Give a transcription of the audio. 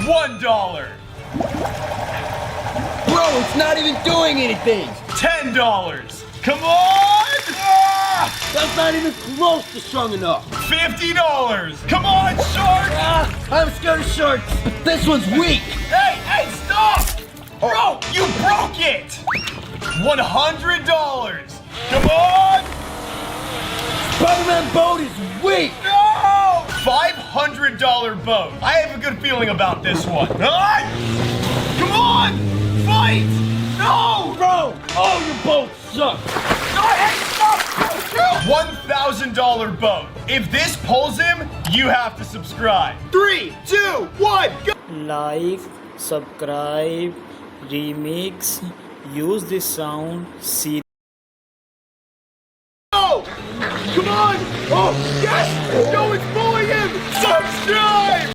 $1. Bro, it's not even doing anything. $10. Come on! Ah! That's not even close to strong enough. $50. Come on, shark! I'm scared of sharks, but this one's weak. Hey, stop! Bro, you broke it! $100. Come on! Spider-Man boat is weak. No! $500 boat. I have a good feeling about this one. Ah! Come on! Fight! No! Bro, oh, your boat sucks. $1,000 boat. If this pulls him, you have to subscribe. 3, 2, 1, go! Like, subscribe, remix, use this sound, see. Come on! Oh, yes! No, it's pulling him! Subscribe!